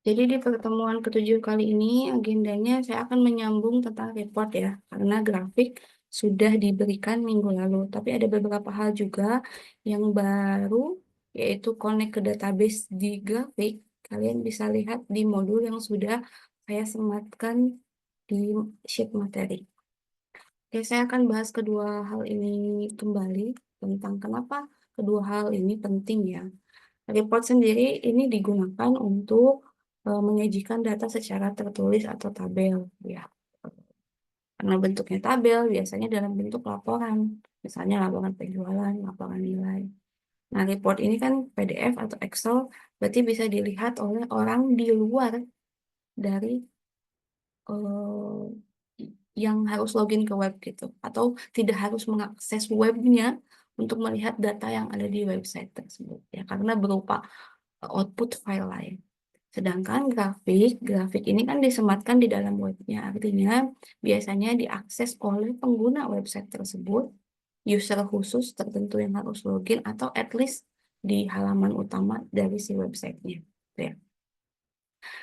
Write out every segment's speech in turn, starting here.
Jadi di pertemuan ketujuh kali ini agendanya saya akan menyambung tentang report ya, karena grafik sudah diberikan minggu lalu. Tapi ada beberapa hal juga yang baru, yaitu connect ke database di grafik. Kalian bisa lihat di modul yang sudah saya sematkan di sheet materi. Oke, saya akan bahas kedua hal ini kembali tentang kenapa kedua hal ini penting ya. Report sendiri ini digunakan untuk menyajikan data secara tertulis atau tabel, ya. Karena bentuknya tabel, biasanya dalam bentuk laporan, misalnya laporan penjualan, laporan nilai. Nah, report ini kan PDF atau Excel, berarti bisa dilihat oleh orang di luar dari yang harus login ke web gitu, atau tidak harus mengakses webnya untuk melihat data yang ada di website tersebut, ya, karena berupa output file lain. Sedangkan grafik ini kan disematkan di dalam webnya, artinya biasanya diakses oleh pengguna website tersebut, user khusus tertentu yang harus login, atau at least di halaman utama dari si websitenya. Gitu ya.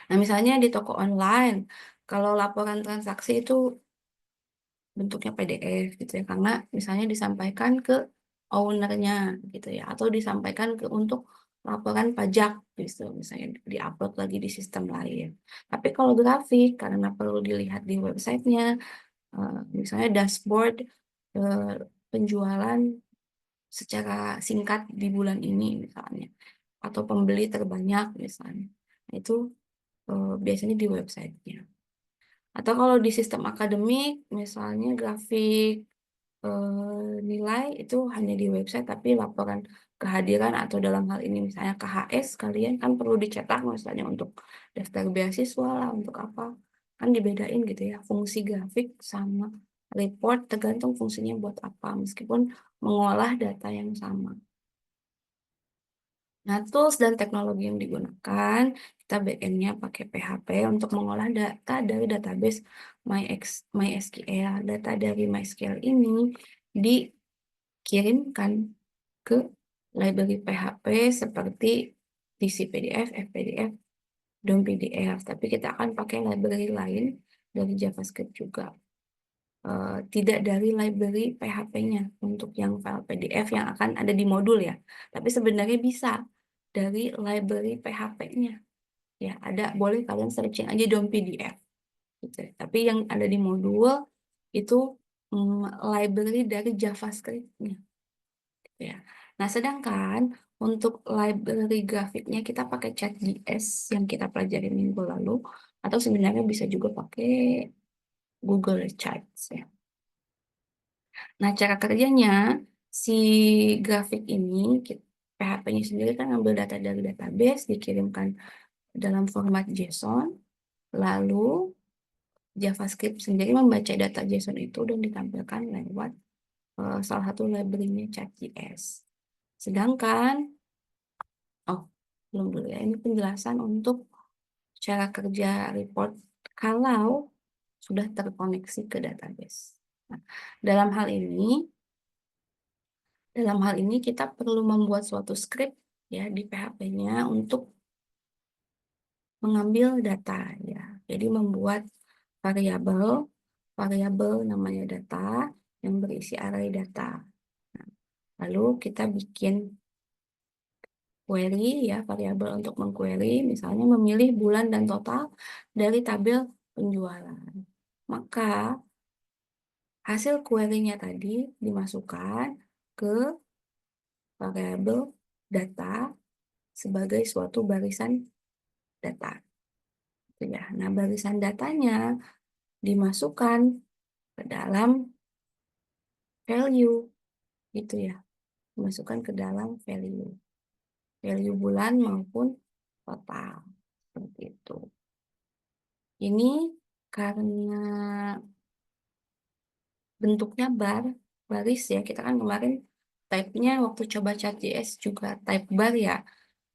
Nah, misalnya di toko online, kalau laporan transaksi itu bentuknya PDF gitu ya, karena misalnya disampaikan ke ownernya gitu ya, atau disampaikan ke untuk laporan pajak gitu, misalnya diupload lagi di sistem lain. Tapi kalau grafik, karena perlu dilihat di websitenya, misalnya dashboard eh, penjualan secara singkat di bulan ini misalnya, atau pembeli terbanyak misalnya, nah, itu biasanya di websitenya. Atau kalau di sistem akademik, misalnya grafik nilai itu hanya di website, tapi laporan kehadiran atau dalam hal ini misalnya KHS, kalian kan perlu dicetak misalnya untuk daftar beasiswa lah, untuk apa. Kan dibedain gitu ya, fungsi grafik sama report tergantung fungsinya buat apa, meskipun mengolah data yang sama. Nah, tools dan teknologi yang digunakan, kita backend-nya pakai PHP untuk mengolah data dari database MySQL. Data dari MySQL ini dikirimkan ke library PHP seperti TC PDF, FPDF, DOM PDF. Tapi kita akan pakai library lain dari JavaScript juga. Tidak dari library PHP-nya untuk yang file PDF yang akan ada di modul ya. Tapi sebenarnya bisa dari library PHP-nya. Ya, ada, boleh kalian searching aja DOM PDF gitu. Tapi yang ada di modul itu library dari JavaScript-nya ya. Nah, sedangkan untuk library grafiknya kita pakai ChatJS yang kita pelajari minggu lalu, atau sebenarnya bisa juga pakai Google Charts ya. Nah, cara kerjanya si grafik ini, PHP-nya sendiri kan ngambil data dari database, dikirimkan dalam format JSON, lalu JavaScript sendiri membaca data JSON itu dan ditampilkan lewat salah satu library-nya ChatJS. Sedangkan, oh, belum dulu ya, ini penjelasan untuk cara kerja report kalau sudah terkoneksi ke database. Nah, dalam hal ini, dalam hal ini kita perlu membuat suatu script ya di PHP-nya untuk mengambil data ya. Jadi membuat variabel, variabel namanya data yang berisi array data. Nah, lalu kita bikin query ya, variabel untuk mengquery, misalnya memilih bulan dan total dari tabel penjualan. Maka hasil query-nya tadi dimasukkan ke variabel data sebagai suatu barisan data. Gitu ya. Nah, barisan datanya dimasukkan ke dalam value, gitu ya. Dimasukkan ke dalam value. Value bulan maupun total. Seperti itu. Ini karena bentuknya baris ya. Kita kan kemarin type-nya waktu coba ChatJS juga type bar ya.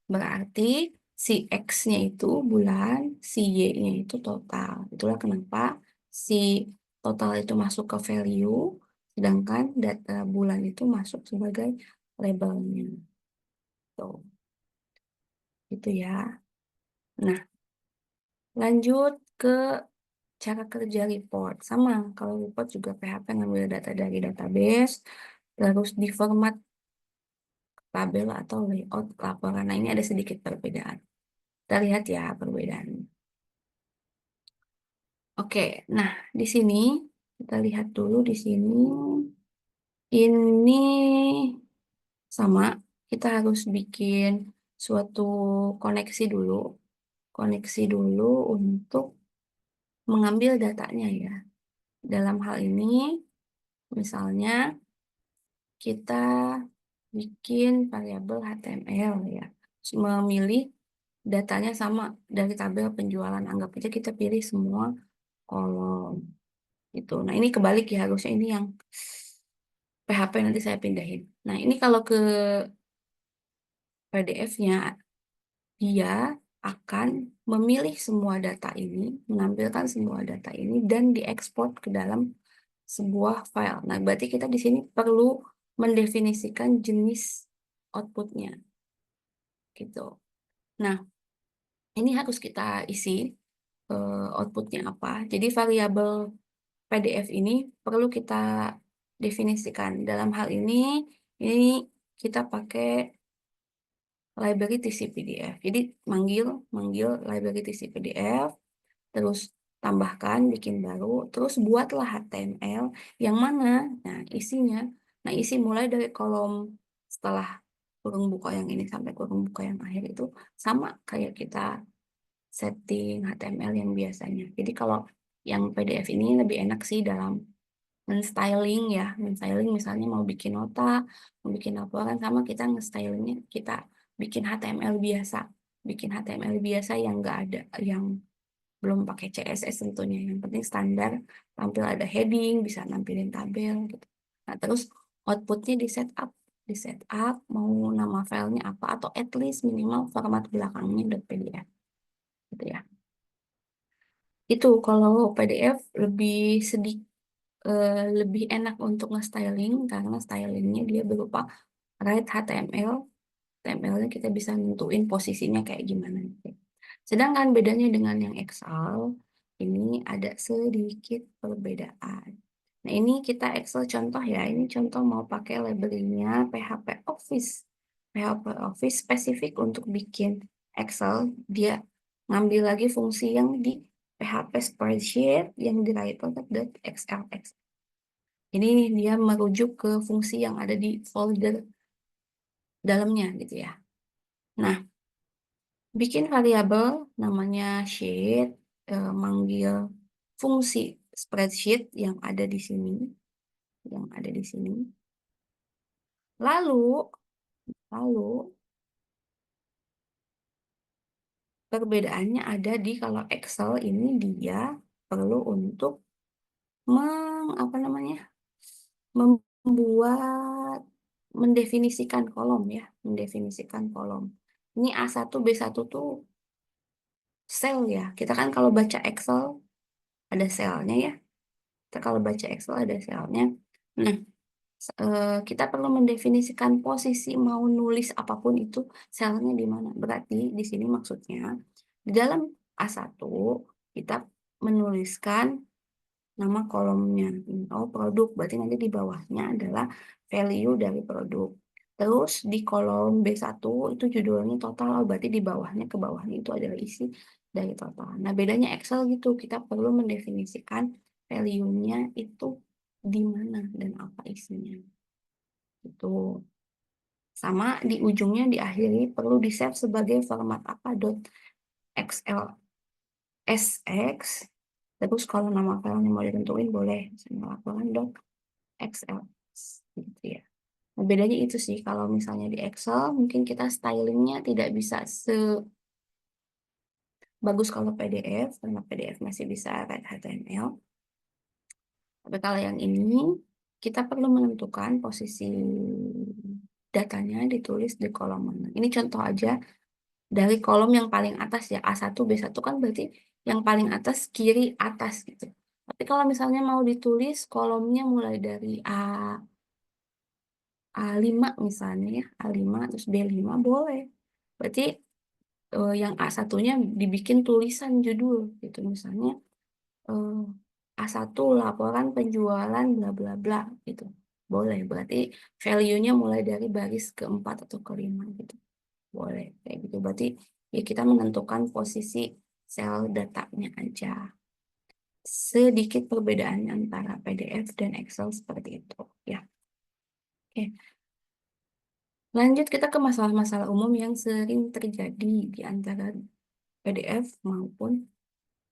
Berarti si X-nya itu bulan, si Y-nya itu total. Itulah kenapa si total itu masuk ke value, sedangkan data bulan itu masuk sebagai labelnya. Tuh, gitu ya. Nah, Lanjut ke cara kerja report. Sama, kalau report juga PHP ngambil data dari database, terus diformat tabel atau layout laporan. Nah, ini ada sedikit perbedaan. Kita lihat ya perbedaannya. Oke, nah di sini kita lihat dulu di sini. Ini sama, kita harus bikin suatu koneksi dulu. Koneksi dulu untuk mengambil datanya ya. Dalam hal ini, misalnya kita bikin variabel HTML ya. Terus memilih datanya sama dari tabel penjualan. Anggap aja kita pilih semua kolom gitu. Nah, ini kebalik ya, harusnya ini yang PHP nanti saya pindahin. Nah, ini kalau ke PDF-nya, dia akan memilih semua data ini, menampilkan semua data ini, dan diekspor ke dalam sebuah file. Nah, berarti kita di sini perlu mendefinisikan jenis outputnya, gitu. Nah, ini harus kita isi outputnya apa. Jadi variabel PDF ini perlu kita definisikan. Dalam hal ini kita pakai library TC PDF. Jadi manggil manggil library TC PDF, terus tambahkan, bikin baru, terus buatlah HTML yang mana, nah isinya, nah isi mulai dari kolom setelah kurung buka yang ini sampai kurung buka yang akhir itu sama kayak kita setting HTML yang biasanya. Jadi kalau yang PDF ini lebih enak sih dalam men-styling ya, men-styling misalnya mau bikin nota, mau bikin laporan sama kita nge-stylingnya kita bikin HTML biasa, bikin HTML biasa yang enggak ada, yang belum pakai CSS tentunya. Yang penting standar, tampil ada heading, bisa nampilin tabel gitu. Nah, terus outputnya di setup mau nama filenya apa atau at least minimal format belakangnya .pdf gitu ya. Itu kalau PDF lebih sedikit lebih enak untuk nge-styling karena stylingnya dia berupa write HTML. HTML-nya kita bisa nentuin posisinya kayak gimana gitu. Sedangkan bedanya dengan yang Excel, ini ada sedikit perbedaan. Nah, ini kita Excel contoh ya. Ini contoh mau pakai labelingnya PHP Office. PHP Office spesifik untuk bikin Excel. Dia ngambil lagi fungsi yang di PHP Spreadsheet yang di writer.xlx. Ini dia merujuk ke fungsi yang ada di folder dalamnya gitu ya. Nah, bikin variabel namanya sheet, manggil fungsi spreadsheet yang ada di sini, yang ada di sini. Lalu, lalu perbedaannya ada di kalau Excel ini dia perlu untuk apa namanya, membuat mendefinisikan kolom ya, mendefinisikan kolom. Ini A1 B1 tuh sel ya. Kita kan kalau baca Excel ada selnya ya. Kita kalau baca Excel ada selnya. Nah, kita perlu mendefinisikan posisi mau nulis apapun itu selnya di mana. Berarti di sini maksudnya di dalam A1 kita menuliskan nama kolomnya. Oh, produk. Berarti nanti di bawahnya adalah value dari produk. Terus di kolom B1 itu judulnya total. Oh, berarti di bawahnya ke bawahnya itu adalah isi dari total. Nah, bedanya Excel gitu. Kita perlu mendefinisikan value-nya itu di mana dan apa isinya. Itu. Sama di ujungnya diakhiri perlu di-save sebagai format apa .xlsx. Terus kalau nama filenya mau ditentuin boleh misalnya laporan .xls gitu ya. Nah, bedanya itu sih kalau misalnya di Excel mungkin kita stylingnya tidak bisa sebagus kalau PDF karena PDF masih bisa write HTML. Tapi kalau yang ini kita perlu menentukan posisi datanya ditulis di kolom mana. Ini contoh aja dari kolom yang paling atas ya, A1 B1 kan berarti yang paling atas kiri atas gitu. Tapi kalau misalnya mau ditulis kolomnya mulai dari A5 misalnya ya, A5 terus B5 boleh. Berarti yang A1-nya dibikin tulisan judul gitu. Misalnya eh, A1 laporan penjualan bla bla bla gitu. Boleh, berarti value-nya mulai dari baris keempat atau kelima gitu. Boleh, kayak gitu. Berarti ya kita menentukan posisi sel datanya aja. Sedikit perbedaan antara PDF dan Excel seperti itu. Ya, oke. Lanjut kita ke masalah-masalah umum yang sering terjadi di antara PDF maupun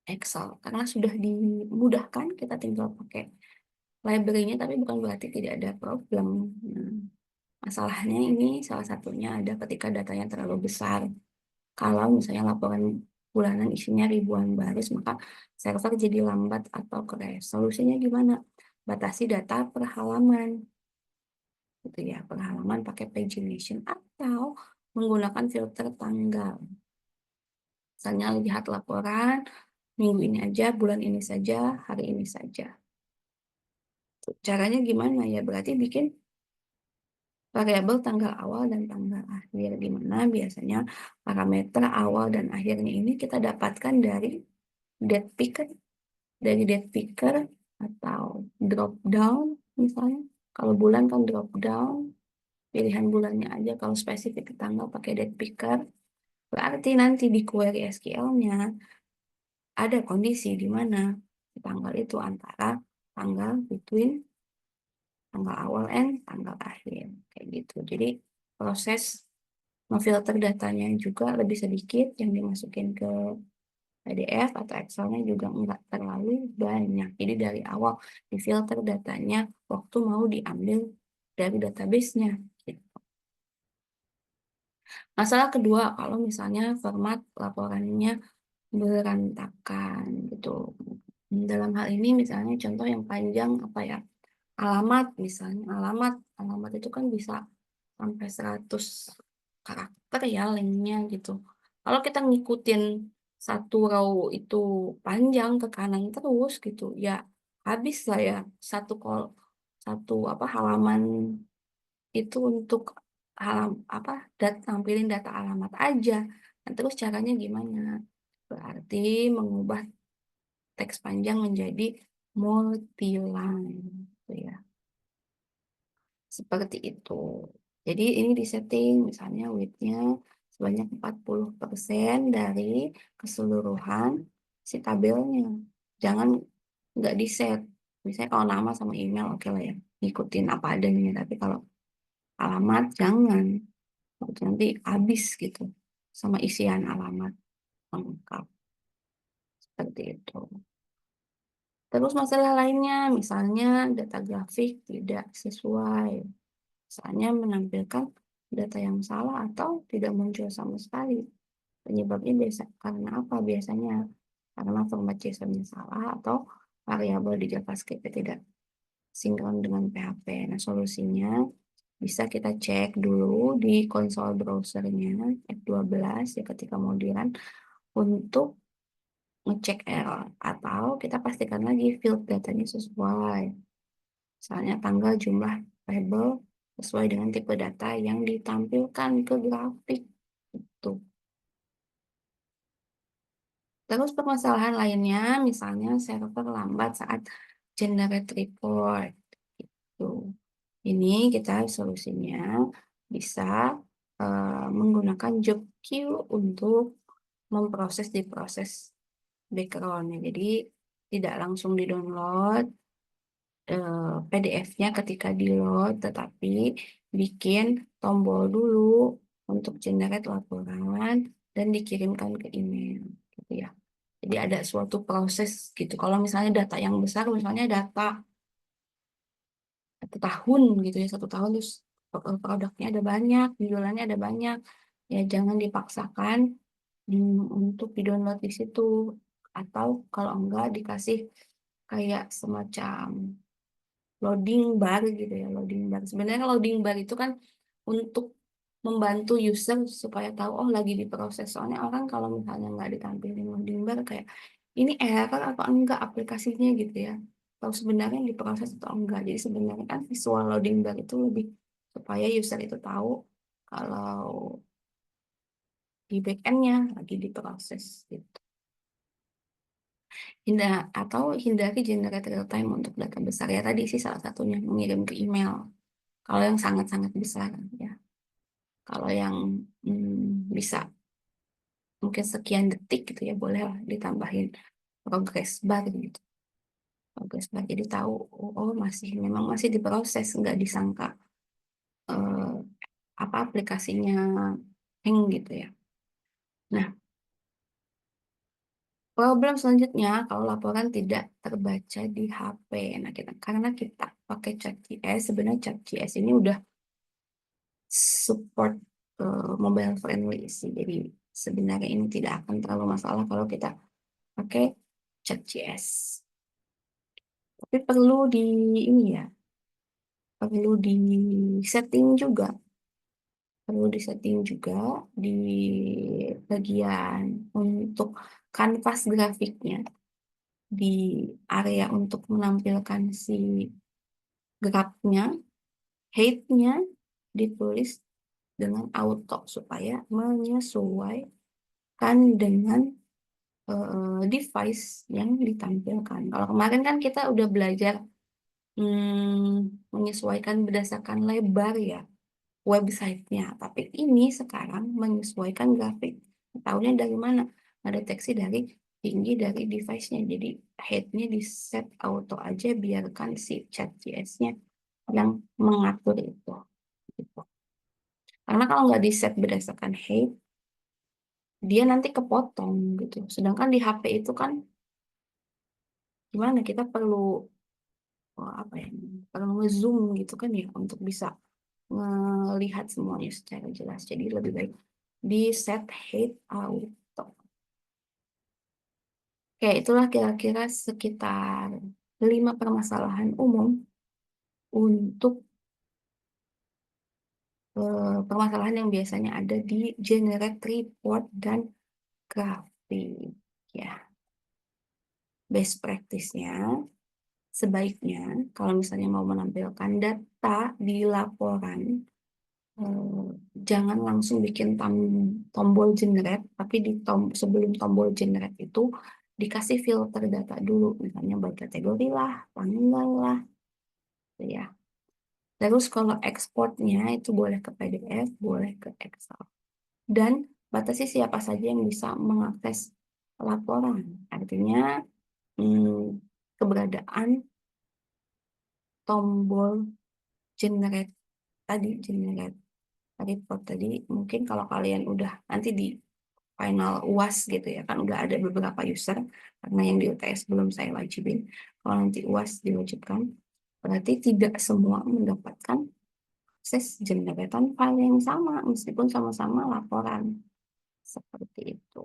Excel. Karena sudah dimudahkan, kita tinggal pakai library-nya, tapi bukan berarti tidak ada problem. Nah, masalahnya ini salah satunya ada ketika datanya terlalu besar. Kalau misalnya laporan bulanan isinya ribuan baris, maka server jadi lambat atau crash. Solusinya gimana? Batasi data per halaman, gitu ya, per halaman pakai pagination atau menggunakan filter tanggal. Misalnya lihat laporan minggu ini aja, bulan ini saja, hari ini saja. Caranya gimana ya? Berarti bikin variabel tanggal awal dan tanggal akhir. Di mana biasanya parameter awal dan akhirnya ini kita dapatkan dari date picker, atau drop down misalnya. Kalau bulan kan drop down, pilihan bulannya aja. Kalau spesifik ke tanggal pakai date picker. Berarti nanti di query SQL-nya ada kondisi di mana tanggal itu antara tanggal between tanggal awal and tanggal akhir kayak gitu. Jadi proses memfilter datanya juga lebih sedikit, yang dimasukin ke PDF atau Excel-nya juga nggak terlalu banyak. Jadi dari awal difilter datanya waktu mau diambil dari database-nya. Gitu. Masalah kedua, kalau misalnya format laporannya berantakan gitu. Dalam hal ini misalnya contoh yang panjang apa ya? Alamat misalnya, alamat itu kan bisa sampai 100 karakter ya linknya gitu. Kalau kita ngikutin satu row itu panjang ke kanan terus gitu, ya habis lah ya satu apa halaman itu untuk apa tampilin data alamat aja. Nah, terus caranya gimana? Berarti mengubah teks panjang menjadi multi-line, gitu ya. Seperti itu. Jadi ini disetting misalnya width-nya sebanyak 40% dari keseluruhan si tabelnya. Jangan nggak di-set. Misalnya kalau nama sama email oke lah ya, ngikutin apa adanya. Tapi kalau alamat jangan. Nanti habis gitu sama isian alamat lengkap. Seperti itu. Terus masalah lainnya, misalnya data grafik tidak sesuai. Misalnya menampilkan data yang salah atau tidak muncul sama sekali. Penyebabnya biasa karena apa? Biasanya karena format JSON-nya salah atau variabel di JavaScript tidak sinkron dengan PHP. Nah, solusinya bisa kita cek dulu di konsol browsernya F12 ya ketika mau di-run untuk ngecek error, atau kita pastikan lagi field datanya sesuai. Misalnya tanggal, jumlah, label sesuai dengan tipe data yang ditampilkan ke grafik. Itu. Terus permasalahan lainnya, misalnya server lambat saat generate report. Gitu. Ini kita solusinya bisa menggunakan job queue untuk memproses di proses background-nya. Jadi tidak langsung di-download PDF-nya ketika di-load, tetapi bikin tombol dulu untuk generate laporan dan dikirimkan ke email, gitu ya. Jadi ada suatu proses gitu. Kalau misalnya data yang besar, misalnya data 1 tahun gitu ya, 1 tahun terus produknya ada banyak, jualannya ada banyak, ya jangan dipaksakan untuk di-download di situ. Atau kalau enggak dikasih kayak semacam loading bar gitu ya, loading bar. Sebenarnya loading bar itu kan untuk membantu user supaya tahu oh lagi diproses. Soalnya orang kalau misalnya nggak ditampilin loading bar kayak ini error apa enggak aplikasinya gitu ya. Tahu sebenarnya diproses atau enggak. Jadi sebenarnya kan visual loading bar itu lebih supaya user itu tahu kalau di back-end-nya lagi diproses gitu. Atau hindari generate real time untuk data besar ya, tadi sih salah satunya mengirim ke email kalau yang sangat-sangat besar ya. Kalau yang bisa mungkin sekian detik gitu ya, boleh lah ditambahin progress bar gitu. Progress bar jadi tahu, oh memang masih diproses, nggak disangka eh, apa aplikasinya hang gitu ya. Nah, problem selanjutnya kalau laporan tidak terbaca di HP. Nah, karena kita pakai ChatGS, sebenarnya ChatGS ini udah support mobile friendly sih. Jadi sebenarnya ini tidak akan terlalu masalah kalau kita pakai ChatGS. Tapi ini ya, perlu di setting juga. Perlu di setting juga di bagian untuk kanvas grafiknya, di area untuk menampilkan si grafnya, height-nya ditulis dengan auto supaya menyesuaikan dengan device yang ditampilkan. Kalau kemarin kan kita udah belajar menyesuaikan berdasarkan lebar ya websitenya, tapi ini sekarang menyesuaikan grafik. Tahunya dari mana? Mendeteksi dari tinggi dari device-nya. Jadi height-nya di set auto aja, biarkan si ChatGS-nya yang mengatur itu. Gitu. Karena kalau nggak di set berdasarkan height, dia nanti kepotong gitu. Sedangkan di HP itu kan gimana, kita perlu apa ya? Perlu ngezoom gitu kan ya untuk bisa melihat semuanya secara jelas. Jadi lebih baik di set height auto. Oke, itulah kira-kira sekitar 5 permasalahan umum untuk permasalahan yang biasanya ada di generate report dan grafik. Ya, best practice-nya sebaiknya kalau misalnya mau menampilkan data di laporan, eh, jangan langsung bikin tombol generate, tapi sebelum tombol generate itu dikasih filter data dulu, misalnya by kategori lah, tanggal lah, gitu ya. Terus kalau ekspornya itu boleh ke PDF, boleh ke Excel. Dan batasi siapa saja yang bisa mengakses laporan. Artinya keberadaan tombol generate generate report tadi, mungkin kalau kalian udah nanti di final UAS gitu ya, kan udah ada beberapa user, karena yang di UTS belum saya wajibin. Kalau nanti UAS diwajibkan, berarti tidak semua mendapatkan akses generatan file yang sama, meskipun sama-sama laporan. Seperti itu.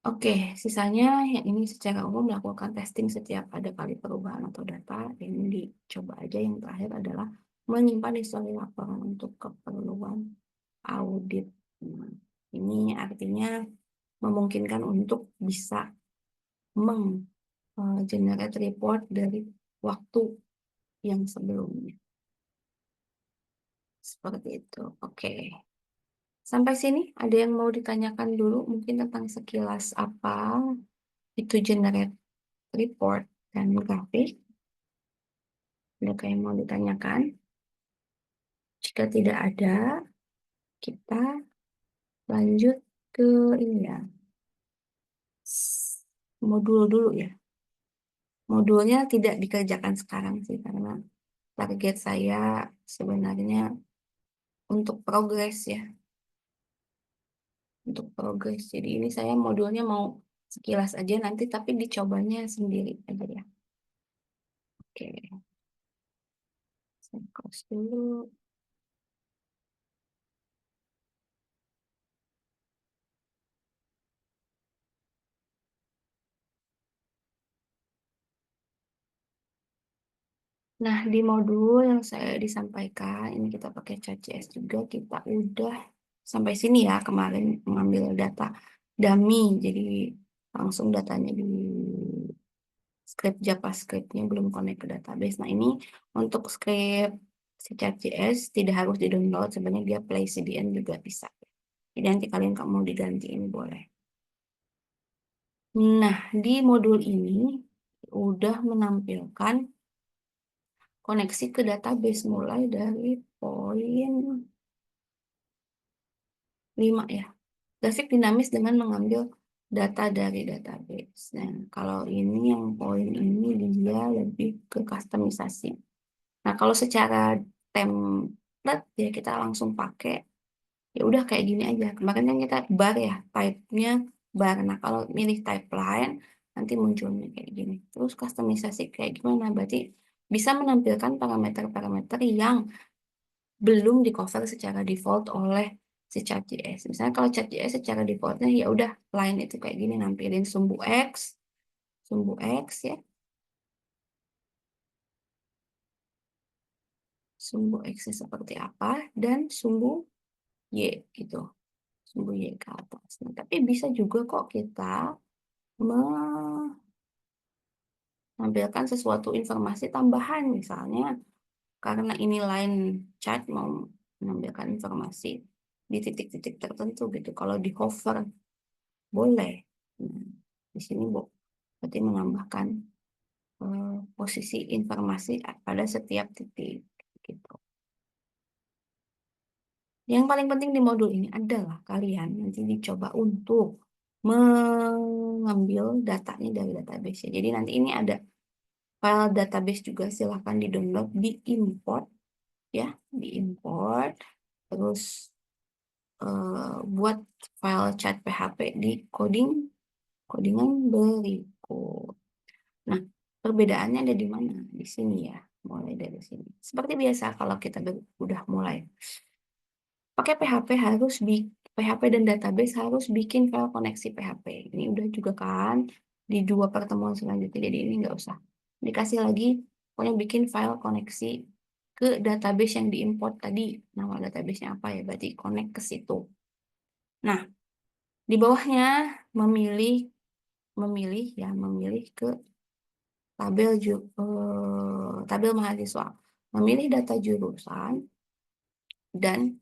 Oke, sisanya yang ini secara umum melakukan testing setiap ada kali perubahan atau data. Ini dicoba aja. Yang terakhir adalah menyimpan histori laporan untuk keperluan audit. Nah, ini artinya memungkinkan untuk bisa meng-generate report dari waktu yang sebelumnya. Seperti itu. Oke. Sampai sini ada yang mau ditanyakan dulu mungkin tentang sekilas apa itu generate report dan grafik. Ada yang mau ditanyakan? Jika tidak ada, kita lanjut ke ini ya. Modul dulu ya. Modulnya tidak dikerjakan sekarang sih karena target saya sebenarnya untuk progres ya. Untuk progres. Jadi ini saya modulnya mau sekilas aja nanti tapi dicobanya sendiri aja ya. Oke, saya close dulu. Nah, di modul yang saya disampaikan, ini kita pakai ChatGS juga, kita udah sampai sini ya kemarin mengambil data dummy, jadi langsung datanya di script JavaScript-nya belum connect ke database. Nah, ini untuk script si ChatGS tidak harus di-download, sebenarnya dia play CDN juga bisa. Jadi nanti kalian kalau mau diganti ini boleh. Nah, di modul ini udah menampilkan koneksi ke database mulai dari poin 5 ya. Grafik dinamis dengan mengambil data dari database. Nah, kalau ini yang poin ini dia lebih ke kustomisasi. Nah, kalau secara template ya kita langsung pakai ya udah kayak gini aja. Kemarin kan kita bar ya, type-nya bar. Nah, kalau milih type lain nanti munculnya kayak gini. Terus kustomisasi kayak gimana? Berarti bisa menampilkan parameter-parameter yang belum di cover secara default oleh si Chart.js. Misalnya kalau Chart.js secara defaultnya ya udah line itu kayak gini nampilin sumbu X ya, sumbu X-nya seperti apa dan sumbu Y gitu, sumbu Y ke atas. Nah, tapi bisa juga kok kita menampilkan sesuatu informasi tambahan misalnya karena ini line chart mau menampilkan informasi di titik-titik tertentu gitu. Kalau di hover boleh. Nah, di sini Bu, berarti menambahkan posisi informasi pada setiap titik gitu. Yang paling penting di modul ini adalah kalian nanti dicoba untuk mengambil datanya dari database. Jadi nanti ini ada file database juga silahkan di-download, di-import ya, di-import. Terus buat file chat PHP di codingan berikut. Nah, perbedaannya ada di mana? Di sini ya, mulai dari sini. Seperti biasa kalau kita udah mulai pakai PHP PHP dan database harus bikin file koneksi PHP. Ini udah juga kan di 2 pertemuan selanjutnya. Jadi ini nggak usah dikasih lagi. Pokoknya bikin file koneksi ke database yang diimport tadi. Nama databasenya apa ya? Berarti connect ke situ. Nah, di bawahnya memilih memilih ke tabel mahasiswa, memilih data jurusan dan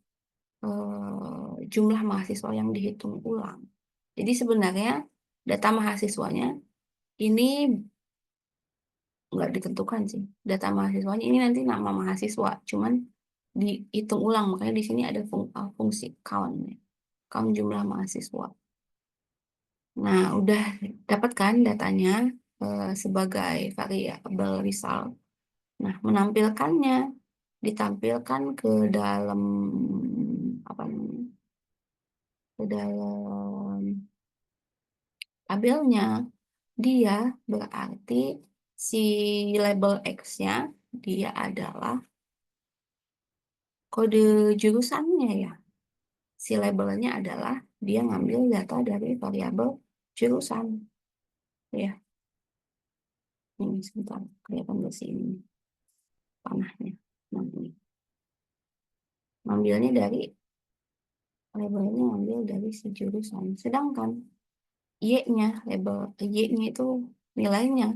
jumlah mahasiswa yang dihitung ulang. Jadi sebenarnya data mahasiswanya ini nggak ditentukan sih. Data mahasiswanya ini nanti nama mahasiswa, cuman dihitung ulang. Makanya di sini ada fungsi count, ya. Count jumlah mahasiswa. Nah, udah dapat kan datanya sebagai variabel result. Nah, menampilkannya ditampilkan ke dalam apa namanya? Ke dalam tabelnya. Dia berarti si label X-nya dia adalah kode jurusannya ya. Si labelnya adalah dia ngambil data dari variabel jurusan. Ya, ini sebentar kelihatan di sini panahnya. Nah, ini. Ngambilnya dari labelnya ngambil dari si jurusan. Sedangkan Y-nya, label Y-nya itu nilainya,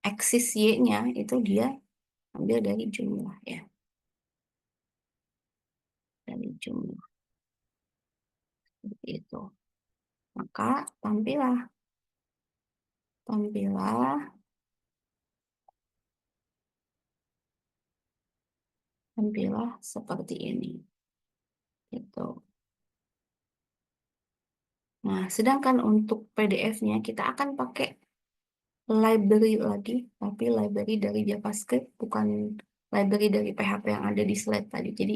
eksis Y-nya itu dia ambil dari jumlah ya, dari jumlah seperti itu. Maka tampillah, tampillah, tampillah seperti ini. Gitu. Nah, sedangkan untuk PDF-nya kita akan pakai library lagi, tapi library dari JavaScript, bukan library dari PHP yang ada di slide tadi. Jadi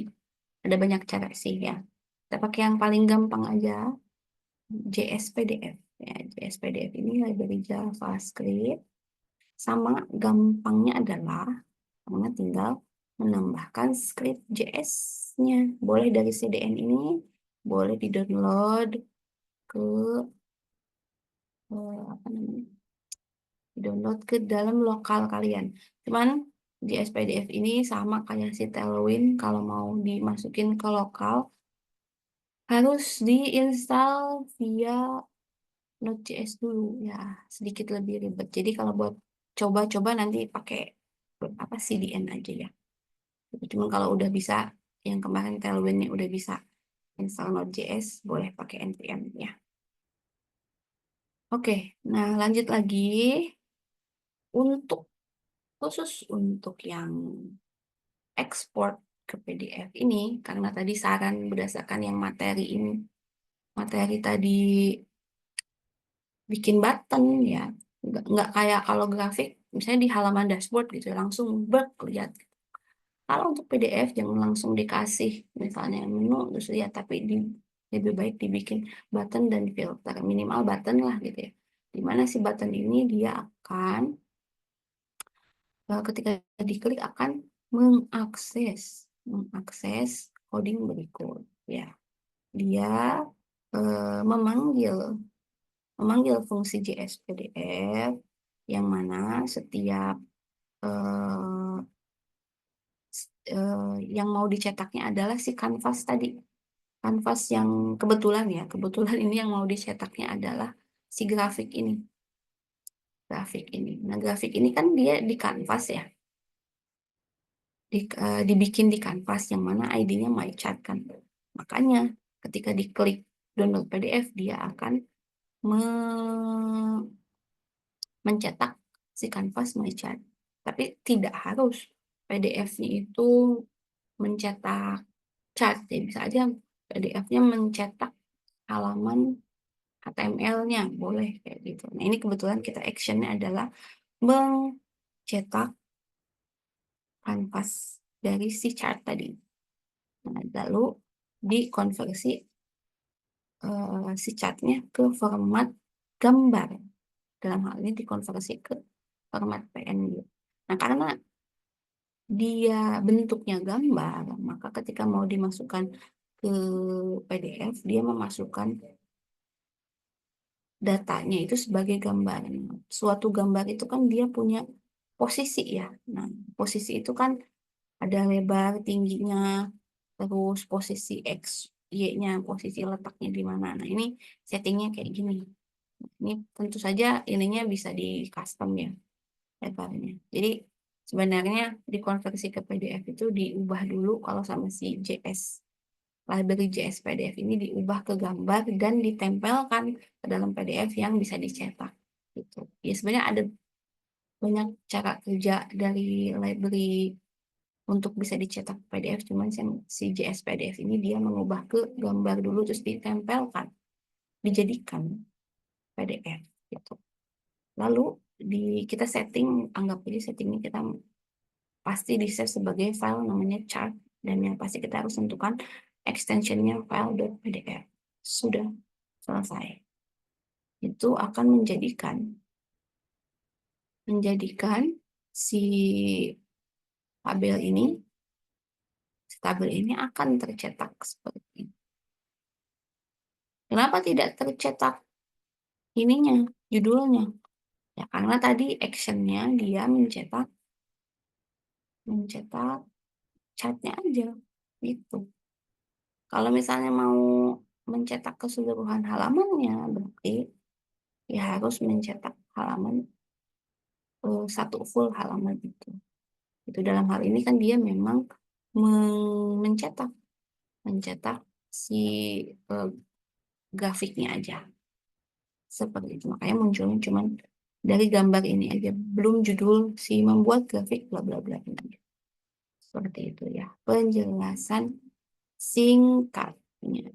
ada banyak cara sih ya. Kita pakai yang paling gampang aja, JSPDF. Ya, JSPDF ini library JavaScript. Sama gampangnya adalah karena tinggal menambahkan script JS-nya. Boleh dari CDN ini, boleh di-download ke apa namanya? Download ke dalam lokal kalian. Cuman di SPDF ini sama kayak si Tailwind kalau mau dimasukin ke lokal harus diinstal via Node.js dulu ya, sedikit lebih ribet. Jadi kalau buat coba-coba nanti pakai apa CDN aja ya. Cuma kalau udah bisa yang kemarin Tailwindnya udah bisa install Node.js, boleh pakai npm ya. Oke, nah lanjut lagi. Untuk khusus untuk yang ekspor ke PDF ini, karena tadi saran berdasarkan yang materi ini, materi tadi bikin button ya, nggak kayak kalau grafik, misalnya di halaman dashboard gitu, langsung lihat. Kalau untuk PDF jangan langsung dikasih misalnya menu terus lihat, tapi lebih baik dibikin button dan filter, minimal button lah gitu ya. Dimana si button ini dia akan ketika diklik akan mengakses coding berikut ya. Dia memanggil fungsi JS PDF yang mana setiap eh, yang mau dicetaknya adalah si kanvas tadi. Kanvas yang kebetulan ya, kebetulan ini yang mau dicetaknya adalah si grafik ini. Grafik ini. Nah, grafik ini kan dia di kanvas ya. Dibikin di kanvas yang mana ID-nya MyChart kan. Makanya ketika diklik download PDF, dia akan mencetak si kanvas MyChart. Tapi tidak harus PDF-nya itu mencetak chart. Ya, bisa aja PDF-nya mencetak halaman HTML-nya, boleh kayak gitu. Nah, ini kebetulan kita action-nya adalah mencetak kanvas dari si chart tadi. Nah, lalu dikonversi si chartnya ke format gambar. Dalam hal ini dikonversi ke format PNG. Nah, karena dia bentuknya gambar, maka ketika mau dimasukkan ke PDF, dia memasukkan datanya itu sebagai gambar. Suatu gambar itu kan dia punya posisi ya. Nah, posisi itu kan ada lebar, tingginya, terus posisi X, Y-nya, posisi letaknya di mana. Nah, ini settingnya kayak gini. Ini tentu saja ininya bisa di custom ya, lebarnya. Jadi sebenarnya dikonversi ke PDF itu diubah dulu kalau sama si JS. Library JS PDF ini diubah ke gambar dan ditempelkan ke dalam PDF yang bisa dicetak. Gitu. Ya sebenarnya ada banyak cara kerja dari library untuk bisa dicetak PDF, cuman si JS PDF ini dia mengubah ke gambar dulu terus ditempelkan, dijadikan PDF gitu. Lalu kita setting, anggap aja settingnya kita pasti di save sebagai file namanya chart, dan yang pasti kita harus tentukan extensionnya file.pdf. Sudah selesai. Itu akan menjadikan si tabel ini akan tercetak seperti ini. Kenapa tidak tercetak ininya, judulnya? Ya karena tadi actionnya dia mencetak chartnya aja gitu. Kalau misalnya mau mencetak keseluruhan halamannya, berarti ya harus mencetak halaman satu full halaman itu. Itu dalam hal ini kan dia memang mencetak si eh, grafiknya aja. Seperti itu. Makanya munculnya cuman dari gambar ini aja, belum judul si membuat grafik bla bla bla ini. Seperti itu ya. Penjelasan singkatnya.